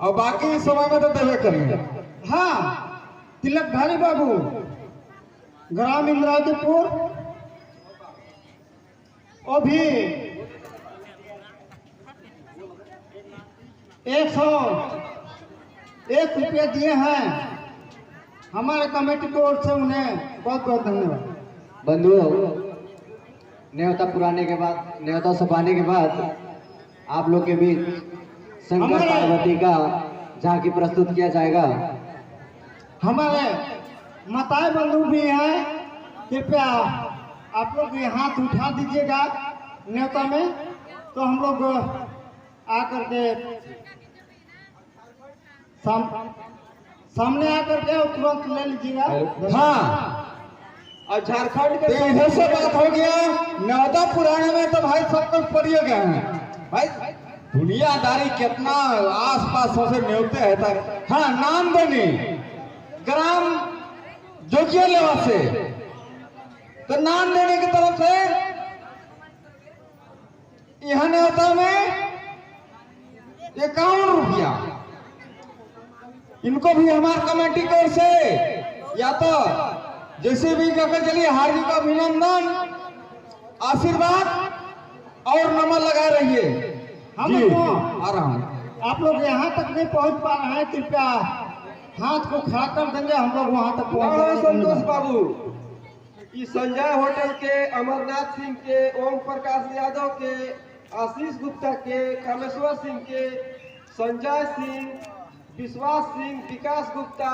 और बाकी समय में तो देवे करेंगे। हाँ, तिलकधारी बाबू, ग्राम इंद्रावतीपुर, वो भी 101 रुपये दिए हैं। हमारे कमेटी की ओर से उन्हें बहुत बहुत धन्यवाद। बंधुओं, न्योता पुराने के बाद, न्योता सौंपने के बाद आप लोग के बीच शंकर पार्वती का झांकी प्रस्तुत किया जाएगा। हमारे माताएं बंधु भी हैं, कृपया आप लोग ये हाथ उठा दीजिएगा न्योता में, तो हम लोग आकर के सामने आकर के तुरंत ले लीजिएगा। हाँ, और झारखंड के इधर से बात हो गया। न्योता पुराने में तो भाई सब कुछ पढ़िए गए हैं भाई, दुनियादारी कितना आसपास से न्योते है तक। हाँ, नाम देनी ग्राम जोगिया लेवा से, तो नाम देने की तरफ से यहाँ न्योता में 51 रुपया। इनको भी हमारे कमेटी की ओर से या तो जैसे भी कहकर चलिए हार्दिक अभिनंदन, आशीर्वाद और नमन लगाए रहिए। हम जी, लोग आ रहा हूँ। आप लोग यहाँ तक नहीं पहुँच पा रहे हैं, कृपया हाथ को खड़ा कर देंगे, हम लोग वहाँ तक पहुँच। संतोष बाबू, इस संजय होटल के, अमरनाथ सिंह के, ओम प्रकाश यादव के, आशीष गुप्ता के, कामेश्वर सिंह के, संजय सिंह, विश्वास सिंह, विकास गुप्ता,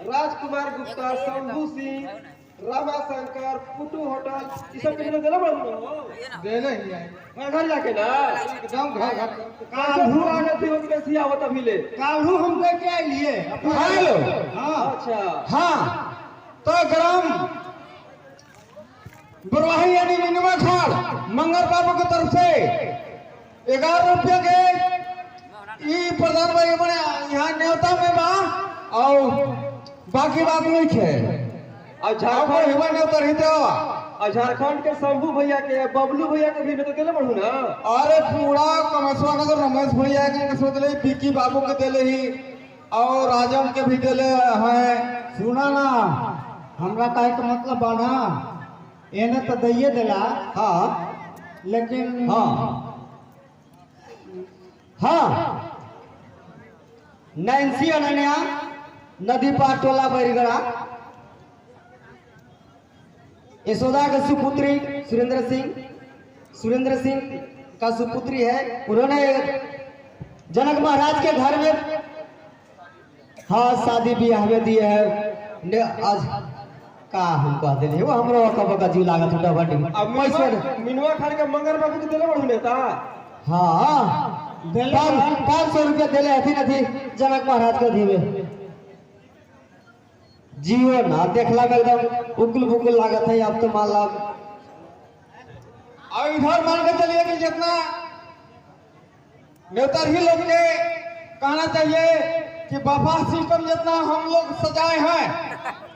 राजकुमार गुप्ता, शंभू सिंह, रामाशंकर, पुटू होटल, ये सब कितने देना पड़ेगा? देने ही है घर जाके ना एकदम घर घर। कालू आने थे उनके सिया होता मिले। कालू हम लेके आए लिए। हेलो, हाँ, अच्छा, हाँ, तो ग्राम बुरवाही यानी मिनिमा खाड़ मंगर बाबू की तरफ से 11 रुपये के ई प्रधान भाई बने यहाँ न्योता में बा, और बाकी बात नहीं है। और झारखंड हिमा न्योता रहते हो। और झारखंड के शंभू भैया के, बबलू भैया के भी तो देना पड़ू ना। अरे पूरा कमेश्वर नगर रमेश भैया के सोचले, विकी बाबू के दिले ही, और राजम के भी दिले हैं। सुना ना, हमरा कहे का मतलब बाना एने तो दैये दिला। हाँ, लेकिन हाँ, हाँ, नैन्सी अनन्या, नदी पार टोला बैरगढ़ा, यशोदा का सुपुत्री सुरेंद्र सिंह का सुपुत्री है। उन्होंने जनक महाराज के घर में हाँ शादी ब्याह में दिए है। आज का हम कह दिले वो हमरो कब का जीव लागत उठा बड़ी अब मिनवा खान के मंगर बाबू के देना पड़ू नेता। हाँ, 500 रुपया दिले हथी नथी जनक महाराज के धीमे जियो ना देखला में एकदम उगल बुगल लागत है। अब तो मान ला और इधर मान के चलिए कि जितना न्योता ही लोग के कहना चाहिए कि बफा सिस्टम जितना हम लोग सजाए हैं,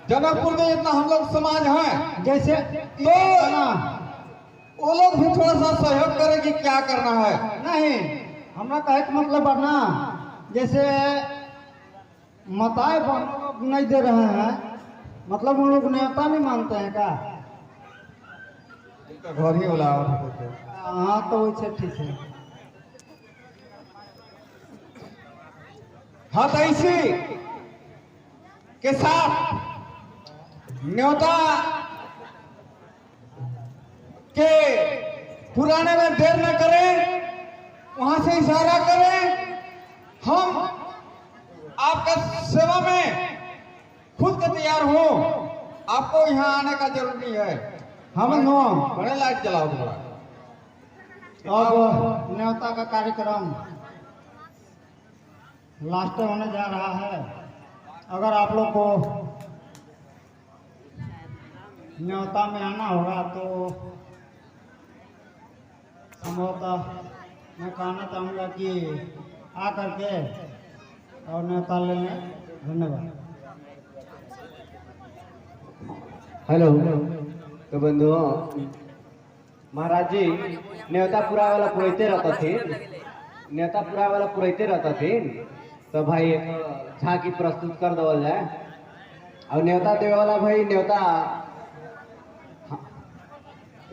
जनकपुर में जितना हम लोग समाज हैं, जैसे तो वो लोग भी थोड़ा सा सहयोग करें कि क्या करना है। नहीं, हमरा कहे का मतलब है ना, जैसे मताए नहीं दे रहे हैं, मतलब उन लोग न्योता नहीं मानते हैं का? घर ही बोला। हाँ, तो वैसे ठीक है। हाँ, तो इसी के साथ न्योता के पुराने में देर न करें, वहां से इशारा करें। हम आपका सेवा में खुद के तैयार हो, आपको यहाँ आने का जरूरी है। हम नो बड़े लाइट जलाओ थोड़ा। अब न्योता का कार्यक्रम लास्ट होने जा रहा है। अगर आप लोग को न्योता में आना होगा तो संभवतः मैं कहना चाहूँगा कि आ करके और न्योता ले लें। धन्यवाद। हेलो, तो बंधुओं, महाराज जी न्योता पूरा वाला पुरैते रहता थे, न्योता पूरा वाला पुरैते रहता थे। तो भाई एक झांकी प्रस्तुत कर देवल जाए और न्योता देवे वाला भाई न्योता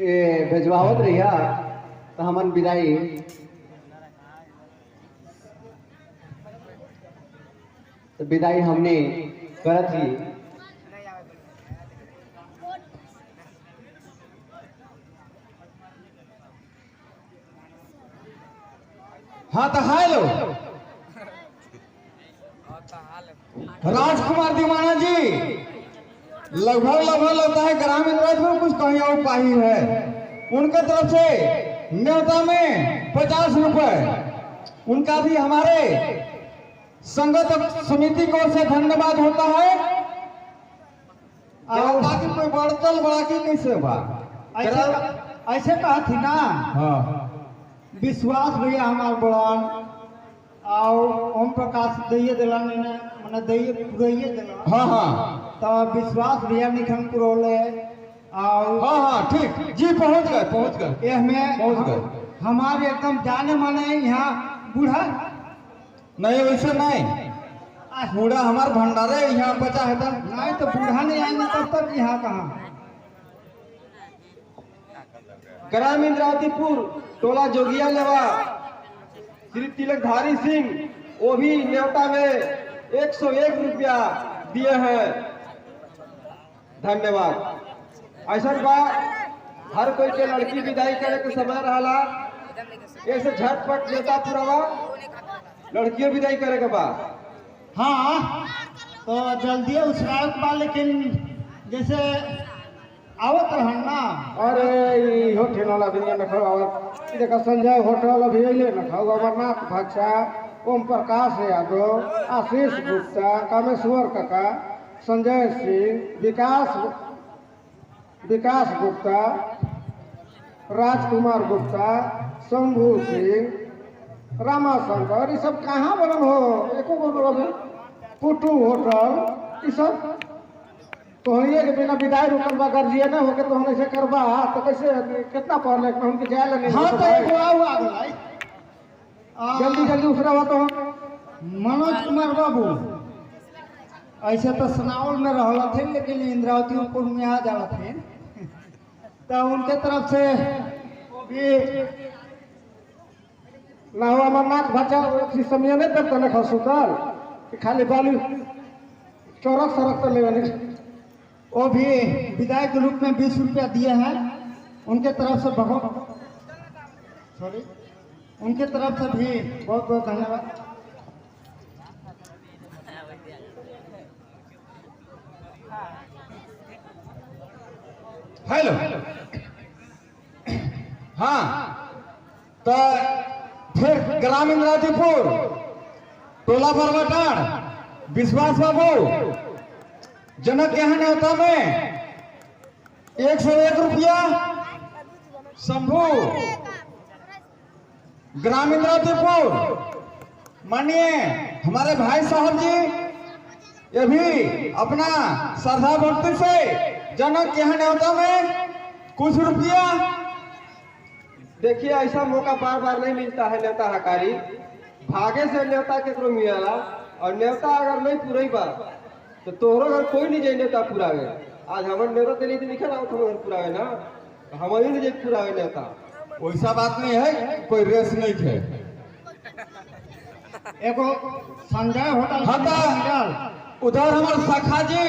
ये भेजवावत रही तो हमन विदाई तो विदाई हमने करत ही हाँ तो हेलो राजकुमार दीवाना जी लगभग लगता है ग्रामीण राज्य में कुछ कहीं और पाही है उनके तरफ से न्योता में 50 रुपए उनका भी हमारे संगत समिति को से धन्यवाद होता है और बाकी कोई बढ़तल बढ़ाकी कैसे बा ऐसे कहा थी ना। हाँ विश्वास भैया हमार बड़ान और ओम प्रकाश दैये दिलन मैंने दैये पुरैये दिलन। हाँ हाँ तो विश्वास भैया निखन पुरोले और हाँ हाँ ठीक जी पहुंच गए ये हमें पहुंच गए। हमारे एकदम जाने माने यहाँ बूढ़ा नहीं वैसे नहीं बूढ़ा हमार भंडारे यहाँ बचा है तो नहीं तो बूढ़ा नहीं आएंगे तब तक यहाँ कहाँ। ग्राम इंद्रावतीपुर टोला जोगिया लेवा श्री तिलकधारी सिंह वो भी न्योता में 101 रुपया दिए हैं। धन्यवाद। ऐसा बा हर कोई के लड़की विदाई करे के समय रहला ऐसे झटपट न्योता पुरावा लड़कियों विदाई करे के बा। हाँ तो जल्दी उसरायक बा लेकिन जैसे आवत रहन ना। अरे ई होटल वाला भी न खाओ देखा संजय होटल अभी अइले न खाओ अमरनाथ भाषा ओम प्रकाश यादव आशीष गुप्ता कामेश्वर काका संजय सिंह विकास गुप्ता राजकुमार गुप्ता शंभू सिंह रामा शंकर ये सब कहाँ बनल हो एको गो पुटू होटल ये सब तो के बिना विदाई रुकल बा गार्जियन हो के तो हम ऐसे करबा तो कैसे कितना पढ़ ले हम के जाए नहीं। हाँ तो एक हुआ गई जल्दी दूसरा हुआ तो मनोज कुमार बाबू ऐसे तो सनावल में रहला थे लेकिन इंद्रावतीपुर में आ जाला थे तो उनके तरफ से भी ना हो अमरनाथ भाषा समय नहीं तब तक खसुतल खाली बालू चौरक सड़क तो ले वो भी विदाई के रूप में 20 रुपया दिए हैं उनके तरफ से उनके तरफ से भी बहुत बहुत धन्यवाद। हेलो हाँ तो फिर ग्रामीण राजीपुर टोला बरवाटार विश्वास बाबू जनक यहाँ न्योता में 101 रुपया शंभू ग्रामीण राजीपुर मानिए हमारे भाई साहब जी ये भी अपना श्रद्धा भक्ति से जनक यहाँ न्योता में कुछ रुपया। देखिए ऐसा मौका बार बार नहीं मिलता है न्योता हकारी भागे से न्योता केकरो मिला और न्योता अगर नहीं पूरी बा तो तोहरो घर कोई नहीं जाए न्योता पुरावे। आज हमारे न्योता के लिए लिखा ना घर पुरावे ना हम ही नहीं जाए पुरावे न्योता। वैसा बात नहीं है कोई रेस नहीं है। एगो संजय होटल हाँ उधर हमारे शाखा जी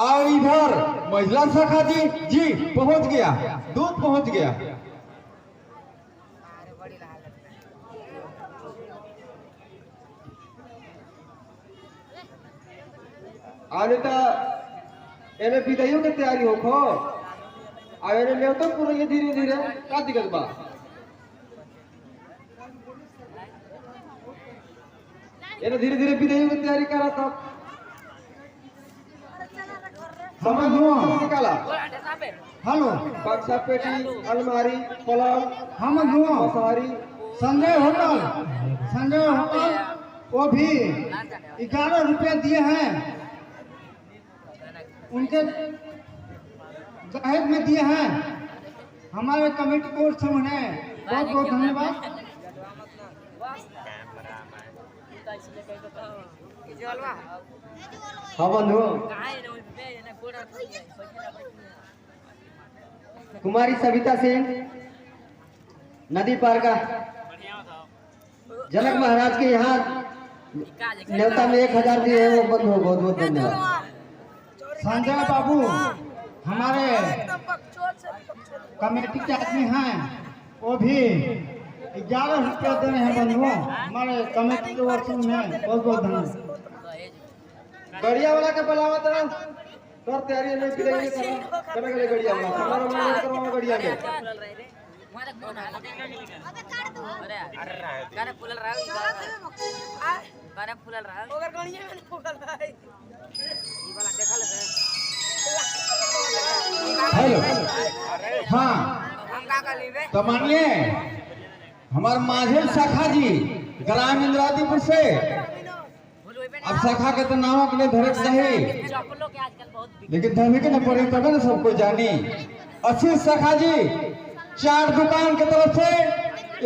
और इधर महिला शाखा जी पहुंच गया दूध पहुंच गया। आने तो एने विदाइयों की तैयारी हो खो और एने न्योता पूरा ये धीरे धीरे का दिक्कत बा। एने धीरे धीरे विदाइयों की तैयारी करा तब समझ लो निकाला हेलो बक्सा पेटी अलमारी पलंग हम जुआ सारी संजय होटल वो भी 11 रुपया दिए हैं उनके जाहिर में दिए हैं हमारे कमेटी बोर्ड से उन्हें बहुत बहुत धन्यवाद। हाँ बंधु कुमारी सविता सिंह नदी पार का जनक महाराज के यहाँ न्योता में 1000 दिए हैं वो बंधु बहुत बहुत धन्यवाद। संजय बाबू हमारे कमेटी के आदमी हैं, वो भी 11 रुपया दे रहे हैं बंधुओं हमारे कमेटी के वर्षों में। बहुत बहुत धन्यवाद। गड़िया वाला का बुलावा तो कर तैयारी नहीं की रही है करा करे गड़िया वाला हमारा मन करवाओ गड़िया में हेलो हाँ तो मानिए हमारे माझेल शाखा जी ग्राम इंद्रावतीपुर से अब शाखा के तो नामों के लिए धरक नहीं लेकिन धरने के न पड़े तब न सबको जानी। अच्छी शाखा जी 4 दुकान की तरफ से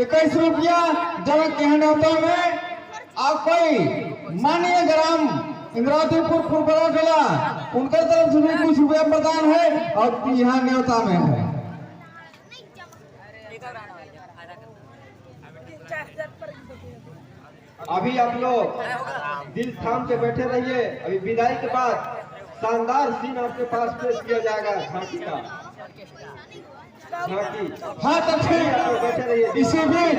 21 रुपया जनक के न्योता में आप कोई मानिए ग्राम इंद्रावतीपुर पूर्व जिला उनके तरफ से भी कुछ रुपया प्रदान है और यहाँ न्योता में है। अभी आप लोग दिल थाम के बैठे रहिए। अभी विदाई के बाद शानदार सीन आपके पास पेश किया जाएगा झांकी का। झांकी हाँ तो आप बैठे ठीक रहिए। इसी बीच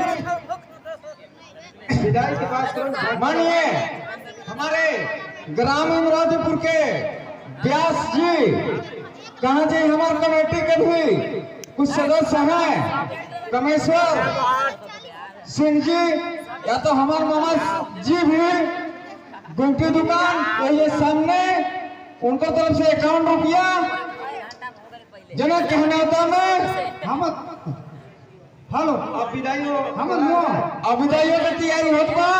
विदाई के बाद तुरंत झांकी। मानिए हमारे ग्राम इंद्रावतीपुर के व्यास जी कहा जी हमारे कमेटी के भी कुछ सदस्य हैं कमेश्वर सिंह जी या तो हमारे मामा जी भी गुमटी दुकान ये सामने उनके तरफ से 51 रुपया जनक के न्योता में हम हेलो अब विदाई हो हम लो अविदाइयों की तैयारी होत बा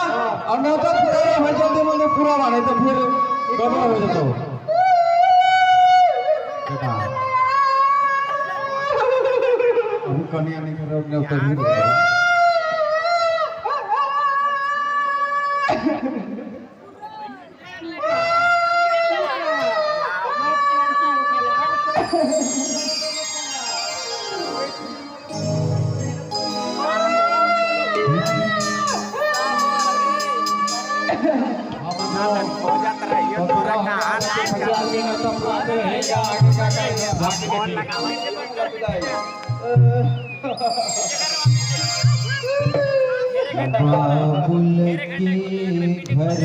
और न्योता पूरा हो जल्दी जल्दी पूरा वाले तो फिर गड़बड़ हो जातो। कन्या नहीं कर न्योता भी बाबुल की घर